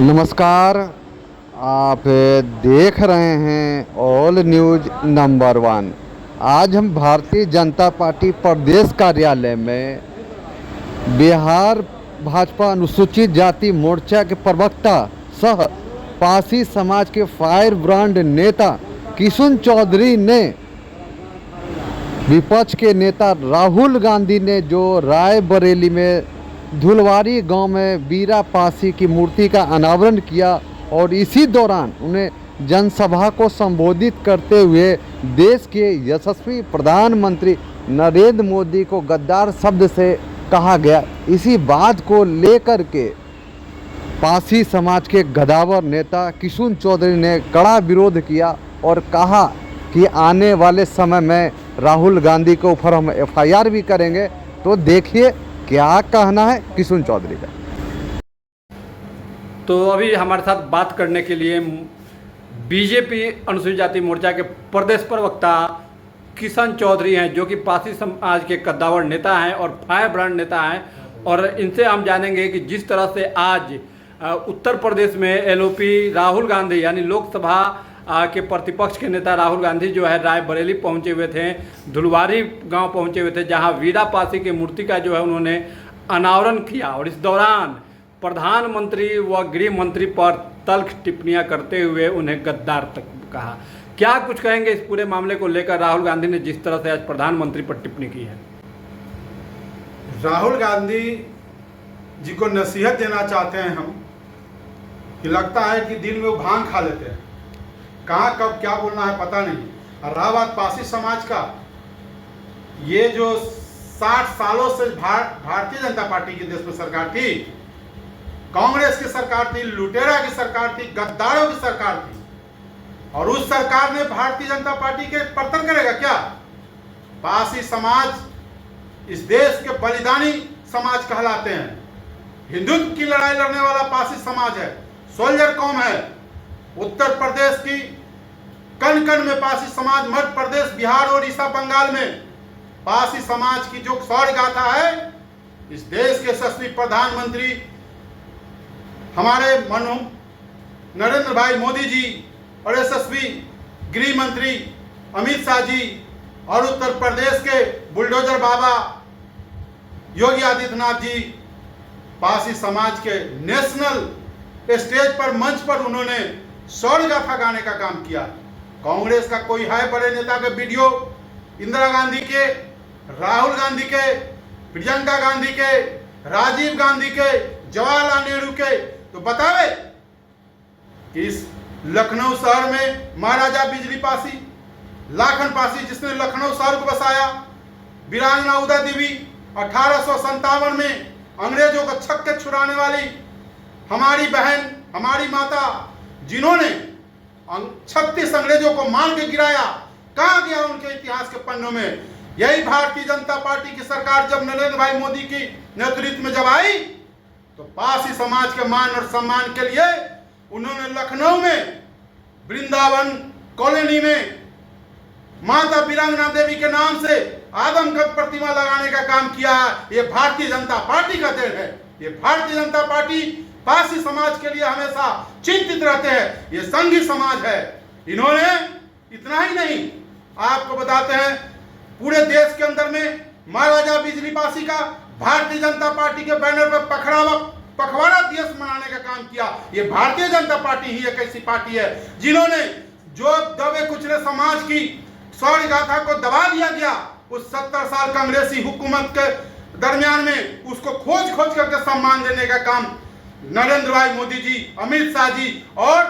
नमस्कार। आप देख रहे हैं ऑल न्यूज नंबर 1। आज हम भारतीय जनता पार्टी प्रदेश कार्यालय में बिहार भाजपा अनुसूचित जाति मोर्चा के प्रवक्ता सह पासी समाज के फायर ब्रांड नेता किशुन चौधरी ने विपक्ष के नेता राहुल गांधी ने जो रायबरेली में धुलवारी गांव में बीरा पासी की मूर्ति का अनावरण किया और इसी दौरान उन्हें जनसभा को संबोधित करते हुए देश के यशस्वी प्रधानमंत्री नरेंद्र मोदी को गद्दार शब्द से कहा गया। इसी बात को लेकर के पासी समाज के गद्दावर नेता किशुन चौधरी ने कड़ा विरोध किया और कहा कि आने वाले समय में राहुल गांधी के ऊपर हम एफआईआर भी करेंगे। तो देखिए क्या कहना है किशुन चौधरी का। तो अभी हमारे साथ बात करने के लिए बीजेपी अनुसूचित जाति मोर्चा के प्रदेश प्रवक्ता किशुन चौधरी हैं, जो कि पासी समाज के कद्दावर नेता हैं और फायर ब्रांड नेता हैं। और इनसे हम जानेंगे कि जिस तरह से आज उत्तर प्रदेश में एलओपी राहुल गांधी यानी लोकसभा के प्रतिपक्ष के नेता राहुल गांधी जो है रायबरेली पहुंचे हुए थे, धुलवारी गांव पहुंचे हुए थे, जहां वीरा पासी की मूर्ति का जो है उन्होंने अनावरण किया। और इस दौरान प्रधानमंत्री व गृह मंत्री पर तल्ख टिप्पणियां करते हुए उन्हें गद्दार तक कहा। क्या कुछ कहेंगे इस पूरे मामले को लेकर राहुल गांधी ने जिस तरह से आज प्रधानमंत्री पर टिप्पणी की है? राहुल गांधी जी को नसीहत देना चाहते हैं हम कि लगता है कि दिन में वो भांग खा लेते हैं, कहाँ कब क्या बोलना है पता नहीं। और रहा बात पासी समाज का, ये जो 60 सालों से भारतीय जनता पार्टी की देश में सरकार थी, कांग्रेस की सरकार थी, लुटेरा की सरकार थी, गद्दारों की सरकार थी, और उस सरकार ने भारतीय जनता पार्टी के पतन करेगा क्या? पासी समाज इस देश के बलिदानी समाज कहलाते हैं। हिंदुत्व की लड़ाई लड़ने वाला पासी समाज है, सोल्जर कौम है। उत्तर प्रदेश की कण कण में पासी समाज, मध्य प्रदेश, बिहार और उड़ीसा, बंगाल में पासी समाज की जो शौर्य गाथा है, इस देश के यशस्वी प्रधानमंत्री हमारे नरेंद्र भाई मोदी जी और यशस्वी गृह मंत्री अमित शाह जी और उत्तर प्रदेश के बुलडोजर बाबा योगी आदित्यनाथ जी पासी समाज के नेशनल स्टेज पर, मंच पर उन्होंने शौर्य गाथा गाने का काम किया। कांग्रेस का कोई है बड़े नेता के वीडियो इंदिरा गांधी के, राहुल गांधी के, प्रियंका गांधी के, राजीव गांधी के, जवाहरलाल नेहरू के, तो बतावे कि इस लखनऊ शहर में महाराजा बिजली पासी, लाखन पासी, जिसने लखनऊ शहर को बसाया, वीरांगना उदय देवी 1857 में अंग्रेजों को छक्के छुड़ाने वाली हमारी बहन, हमारी माता, जिन्होंने 36 अंग्रेजों को मार के गिराया, कहां गया उनके इतिहास के पन्नों में? यही भारतीय जनता पार्टी की सरकार जब नरेंद्र भाई मोदी की नेतृत्व में जब आई, तो पासी समाज के मान और सम्मान के लिए उन्होंने लखनऊ में वृंदावन कॉलोनी में माता वीरांगना देवी के नाम से आदमकद प्रतिमा लगाने का काम किया है। ये भारतीय जनता पार्टी का देन है। ये भारतीय जनता पार्टी पासी समाज के लिए हमेशा चिंतित रहते हैं। ये संघी समाज है। इन्होंने इतना ही नहीं, आपको बताते हैं, पूरे देश के अंदर में महाराजा बिजली पासी का भारतीय जनता पार्टी के बैनर पर पखवाड़ा दिवस मनाने का काम किया। ये भारतीय जनता पार्टी ही एक ऐसी पार्टी है जिन्होंने जो दबे कुचले समाज की शौर्य गाथा को दबा दिया गया, उस 70 साल कांग्रेसी हुकूमत के दरमियान में उसको खोज खोज करके सम्मान देने का काम नरेंद्र भाई मोदी जी, अमित शाह जी और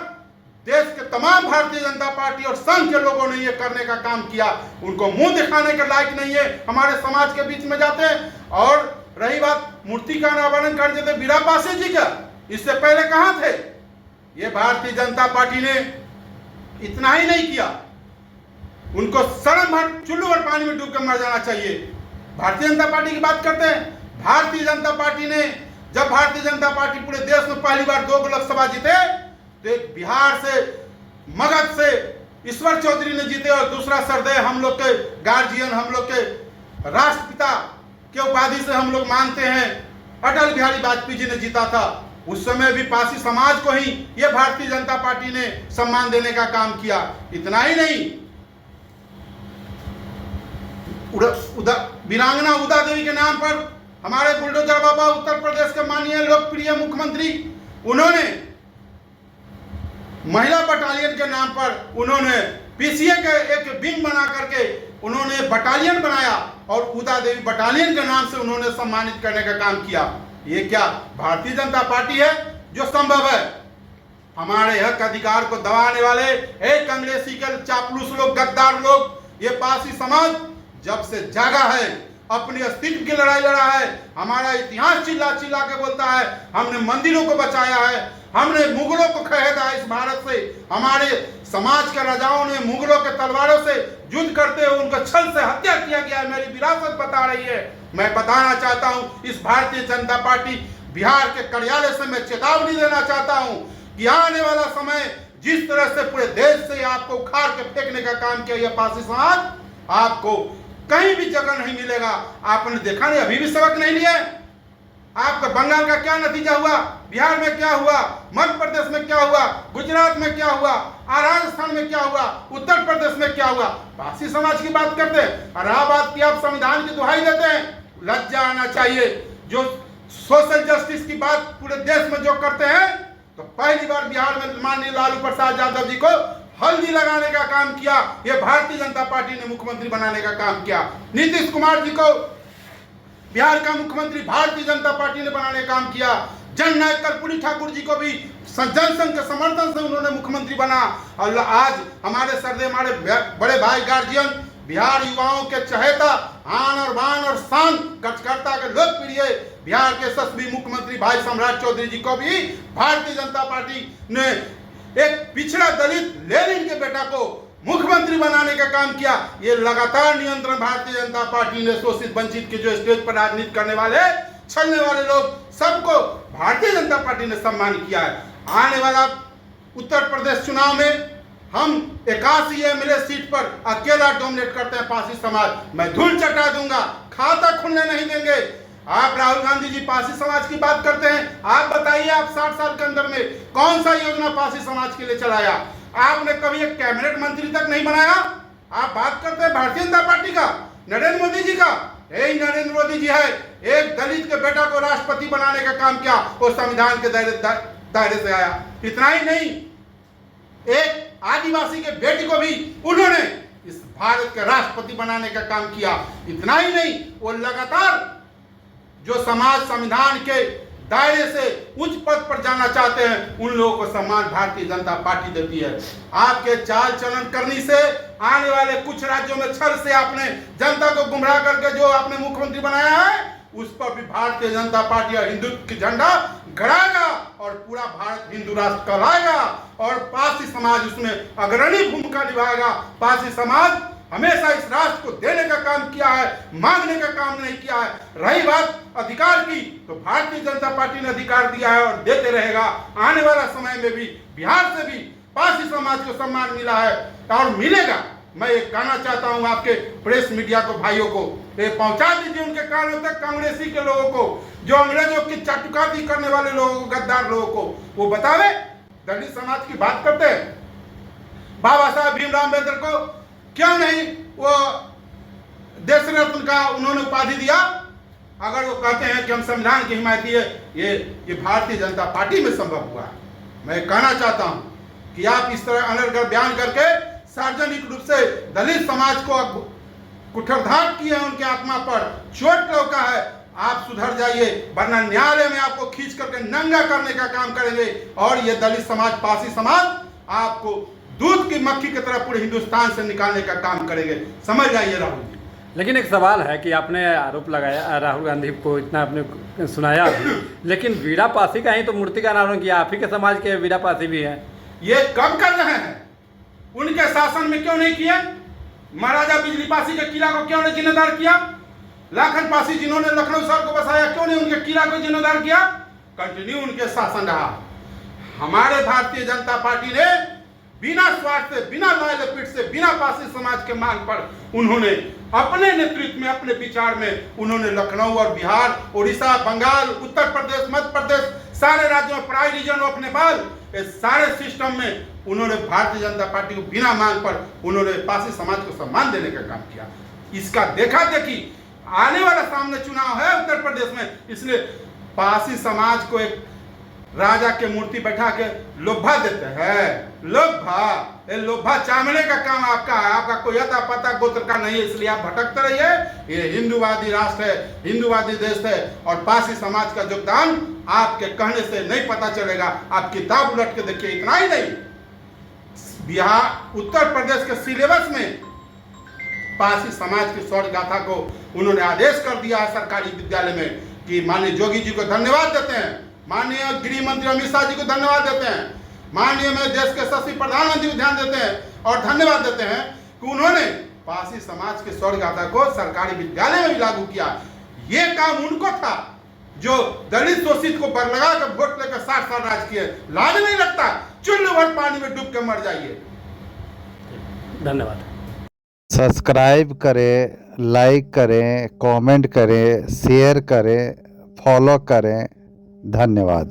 देश के तमाम भारतीय जनता पार्टी और संघ के लोगों ने ये करने का काम किया। उनको मुंह दिखाने के लायक नहीं है, हमारे समाज के बीच में जाते हैं। और रही बात मूर्ति का अनावरण कर देते वीरा पासी जी का, इससे पहले कहां थे? ये भारतीय जनता पार्टी ने इतना ही नहीं किया, उनको शर्म भर चुल्लू भर पानी में डूब कर मर जाना चाहिए। भारतीय जनता पार्टी की बात करते हैं। भारतीय जनता पार्टी ने, जब भारतीय जनता पार्टी पूरे देश में पहली बार 2 लोकसभा जीते, तो एक बिहार से, मगध से ईश्वर चौधरी ने जीते और दूसरा सरदय हम लोग के गार्जियन, हम लोग के राष्ट्रपिता के उपाधि से हम लोग मानते हैं, अटल बिहारी वाजपेयी जी ने जीता था। उस समय भी पासी समाज को ही ये भारतीय जनता पार्टी ने सम्मान देने का काम किया। इतना ही नहीं, वीरांगना उदा देवी के नाम पर हमारे बुलडोजर बाबा उत्तर प्रदेश के माननीय लोकप्रिय मुख्यमंत्री, उन्होंने महिला बटालियन के नाम पर उन्होंने पीसीए के एक विंग बना करके उन्होंने बटालियन बनाया और उदा देवी बटालियन के नाम से उन्होंने सम्मानित करने का काम किया। ये क्या भारतीय जनता पार्टी है जो संभव है? हमारे हक अधिकार को दबाने वाले एक कांग्रेसी के चापलूस लोग, गद्दार लोग, ये पासी समाज जब से जागा है, अपनी अस्तित्व की लड़ाई लड़ा है, हमारा इतिहास चिल्ला चिल्ला के बोलता है, हमने मंदिरों को बचाया है, हमने मुगलों को खदेड़ा है इस भारत से, हमारे समाज के राजाओं ने मुगलों के तलवारों से युद्ध करते हुए उनको छल से हत्या किया गया है, मेरी विरासत बता रही है। मैं बताना चाहता हूं इस भारतीय जनता पार्टी बिहार के कार्यालय से मैं चेतावनी देना चाहता हूं कि आने वाला समय जिस तरह से पूरे देश से आपको उखाड़ के फेंकने का काम किया यह पासी समाज, आपको कहीं भी जगह नहीं मिलेगा। आपने देखा नहीं, अभी भी सबक नहीं लिया। आपका बंगाल का क्या नतीजा हुआ, बिहार में क्या हुआ, मध्य प्रदेश में क्या हुआ, गुजरात में क्या हुआ, राजस्थान में क्या हुआ, उत्तर प्रदेश में क्या हुआ। पासी समाज की बात करते हैं और बात की आप संविधान की दुहाई देते हैं। लज्जा आना चाहिए। जो सोशल जस्टिस की बात पूरे देश में जो करते हैं, तो पहली बार बिहार में माननीय लालू प्रसाद यादव जी को हल्दी लगाने का काम किया, यह भारतीय जनता पार्टी ने मुख्यमंत्री बनाने का काम किया। नीतीश कुमार जी को बिहार का मुख्यमंत्री भारतीय जनता पार्टी ने बनाने का काम किया। जननायक कर्पूरी ठाकुर जी को भी जनसंघ के समर्थन से उन्होंने मुख्यमंत्री बना। और आज हमारे सरदे, हमारे बड़े भाई गार्जियन, बिहार युवाओं के चहेता, आन और बान और शान गठकर्ता के लोकप्रिय बिहार के यशस्वी मुख्यमंत्री भाई सम्राट चौधरी जी को भी भारतीय जनता पार्टी ने एक पिछड़ा दलित लेनिन के बेटा को मुख्यमंत्री बनाने का काम किया। ये लगातार नियंत्रण भारतीय जनता पार्टी ने शोषित वंचित के जो स्टेज पर राजनीति करने वाले, छलने वाले लोग, सबको भारतीय जनता पार्टी ने सम्मान किया है। आने वाला उत्तर प्रदेश चुनाव में हम 81 एमएलए सीट पर अकेला डोमिनेट करते हैं पासी समाज। मैं धूल चटा दूंगा, खाता खुलने नहीं देंगे। आप राहुल गांधी जी पासी समाज की बात करते हैं, आप बताइए आप 60 साल के अंदर में कौन सा योजना पासी समाज के लिए चलाया? आपने कभी एक कैबिनेट मंत्री तक नहीं बनाया। आप बात करते हैं भारतीय जनता पार्टी का, नरेंद्र मोदी जी का। यही नरेंद्र मोदी जी है, एक दलित के बेटा को राष्ट्रपति बनाने का काम किया, वो संविधान के दायरे से आया। इतना ही नहीं, एक आदिवासी के बेटी को भी उन्होंने इस भारत के राष्ट्रपति बनाने का काम किया। इतना ही नहीं, वो लगातार जो समाज संविधान के दायरे से उच्च पद पर जाना चाहते हैं, उन लोगों को सम्मान भारतीय जनता पार्टी देती है। आपके चाल चलन करनी से आने वाले कुछ राज्यों में छल से आपने जनता को गुमराह करके जो आपने मुख्यमंत्री बनाया है, उस पर भी भारतीय जनता पार्टी हिंदुत्व की झंडा गड़ाएगा और पूरा भारत हिंदू राष्ट्र कहलाएगा और पासी समाज उसमें अग्रणी भूमिका निभाएगा। पासी समाज हमेशा इस राष्ट्र को देने का काम किया है, मांगने का काम नहीं किया है। रही बात अधिकार की, तो भारतीय जनता पार्टी ने अधिकार दिया है और देते रहेगा। आने वाला समय में भी बिहार से भी पासी समाज को सम्मान मिला है और मिलेगा। मैं ये कहना चाहता हूं आपके प्रेस मीडिया को, भाइयों को, ये पहुंचा दीजिए उनके कानों तक, कांग्रेसी के लोगों को, जो अंग्रेजों की चाटुकाती करने वाले लोगों को, गद्दार लोगों को, वो बतावे। दलित समाज की बात करते हैं, बाबा साहब भीमराव अम्बेडकर को क्यों नहीं वो देश रत्न का उन्होंने उपाधि दिया? अगर वो कहते हैं कि हम संविधान की हिमायती है, ये भारतीय जनता पार्टी में संभव हुआ है। मैं कहना चाहता हूं कि आप इस तरह अनर्गल बयान करके सार्वजनिक रूप से दलित समाज को कुठारघात किए हैं, उनके आत्मा पर चोट लौका है। आप सुधर जाइए, वरना न्यायालय में आपको खींच करके नंगा करने का काम करेंगे और ये दलित समाज, पासी समाज आपको दूध की मक्खी की तरह पूरे हिंदुस्तान से निकालने का काम करेंगे। समझ जाइए राहुल जी। लेकिन एक सवाल है कि आपने आरोप लगाया, राहुल गांधी को इतना आपने सुनाया भी, लेकिन वीरा पासी का ही तो मूर्ति का अनावरण किया, आप ही के समाज के वीरा पासी भी हैं। ये कब कर रहे हैं? उनके शासन में क्यों नहीं किया? महाराजा बिजली पासी के किला को क्यों नहीं जिम्मेदार किया? लाखन पासी जिन्होंने लखनऊ शहर को बसाया, क्यों नहीं उनके किला को जिम्मेदार किया? कंटिन्यू उनके शासन रहा। हमारे भारतीय जनता पार्टी ने बिना स्वार्थ से, बिना लाल लपेट से, बिना पासी समाज के मांग पर उन्होंने अपने नेतृत्व में, अपने विचार में उन्होंने लखनऊ और बिहार, उड़ीसा, बंगाल, उत्तर प्रदेश, मध्य प्रदेश, सारे राज्यों में, प्राय रीजन ऑफ नेपाल, ये सारे सिस्टम में उन्होंने भारतीय जनता पार्टी को बिना मांग पर उन्होंने पासी समाज को सम्मान देने का काम किया। इसका देखा देखी आने वाला सामने चुनाव है उत्तर प्रदेश में, इसलिए पासी समाज को एक राजा के मूर्ति बैठा के लोभा देते हैं। ये लोभा चामने का काम आपका है, आपका कोई अता पता गोत्र का नहीं है, इसलिए आप भटकते रहिए। ये हिंदूवादी राष्ट्र है, हिंदूवादी देश है, और पासी समाज का योगदान आपके कहने से नहीं पता चलेगा। आप किताब उलट के देखिए। इतना ही नहीं, बिहार, उत्तर प्रदेश के सिलेबस में पासी समाज की शौर्य गाथा को उन्होंने आदेश कर दिया है सरकारी विद्यालय में कि माननीय जोगी जी को धन्यवाद देते हैं, माननीय गृह मंत्री अमित शाह जी को धन्यवाद देते हैं, माननीय में देश के सभी प्रधानमंत्री को ध्यान देते हैं और धन्यवाद देते हैं कि उन्होंने पासी समाज के शौर्य गाथा को सरकारी विद्यालय में भी लागू किया। ये काम उनको था जो दलित शोषित को बरलगा कर वोट लेकर 60 साल राज किए। लाज नहीं लगता? चुल्लू भर पानी में डूब के मर जाइए। धन्यवाद। सब्सक्राइब करें, लाइक करें, कमेंट करें, शेयर करें, फॉलो करें। धन्यवाद।